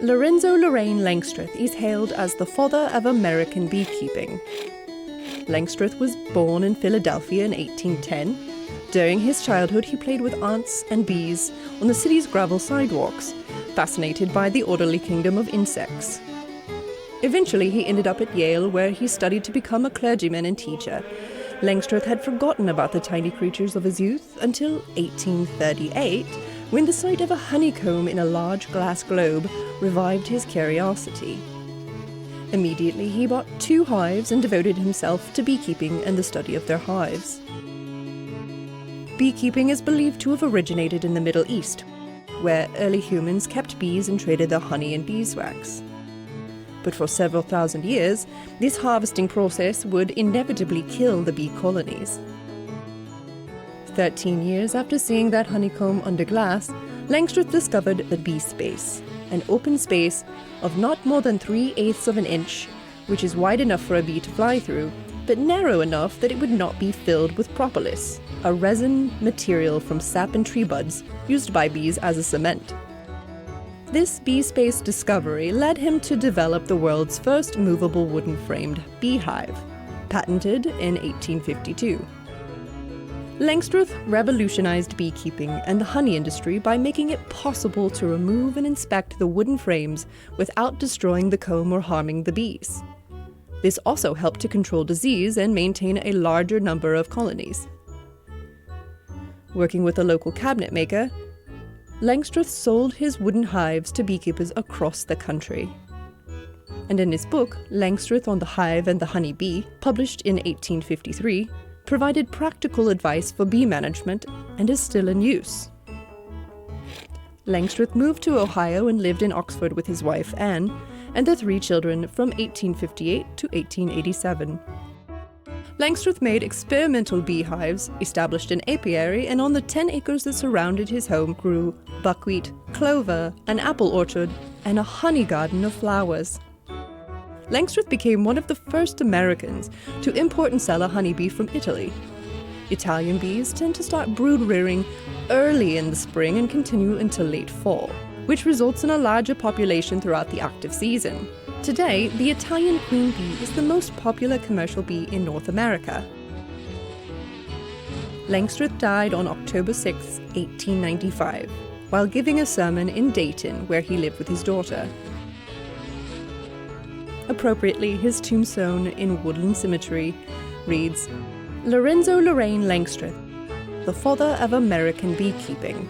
Lorenzo Lorraine Langstroth is hailed as the father of American beekeeping. Langstroth was born in Philadelphia in 1810. During his childhood, he played with ants and bees on the city's gravel sidewalks, fascinated by the orderly kingdom of insects. Eventually, he ended up at Yale, where he studied to become a clergyman and teacher. Langstroth had forgotten about the tiny creatures of his youth until 1838, when the sight of a honeycomb in a large glass globe revived his curiosity. Immediately, he bought 2 hives and devoted himself to beekeeping and the study of their hives. Beekeeping is believed to have originated in the Middle East, where early humans kept bees and traded their honey and beeswax. But for several thousand years, this harvesting process would inevitably kill the bee colonies. 13 years after seeing that honeycomb under glass, Langstroth discovered the bee space, an open space of not more than 3/8 of an inch, which is wide enough for a bee to fly through, but narrow enough that it would not be filled with propolis, a resin material from sap and tree buds used by bees as a cement. This bee space discovery led him to develop the world's first movable wooden-framed beehive, patented in 1852. Langstroth revolutionized beekeeping and the honey industry by making it possible to remove and inspect the wooden frames without destroying the comb or harming the bees. This also helped to control disease and maintain a larger number of colonies. Working with a local cabinet maker, Langstroth sold his wooden hives to beekeepers across the country. And in his book, Langstroth on the Hive and the Honey Bee, published in 1853, provided practical advice for bee management and is still in use. Langstroth moved to Ohio and lived in Oxford with his wife Anne and their 3 children from 1858 to 1887. Langstroth made experimental beehives, established an apiary, and on the 10 acres that surrounded his home grew buckwheat, clover, an apple orchard, and a honey garden of flowers. Langstroth became one of the first Americans to import and sell a honeybee from Italy. Italian bees tend to start brood rearing early in the spring and continue until late fall, which results in a larger population throughout the active season. Today, the Italian queen bee is the most popular commercial bee in North America. Langstroth died on October 6, 1895, while giving a sermon in Dayton, where he lived with his daughter. Appropriately, his tombstone in Woodland Cemetery reads, Lorenzo Lorraine Langstroth, the father of American beekeeping.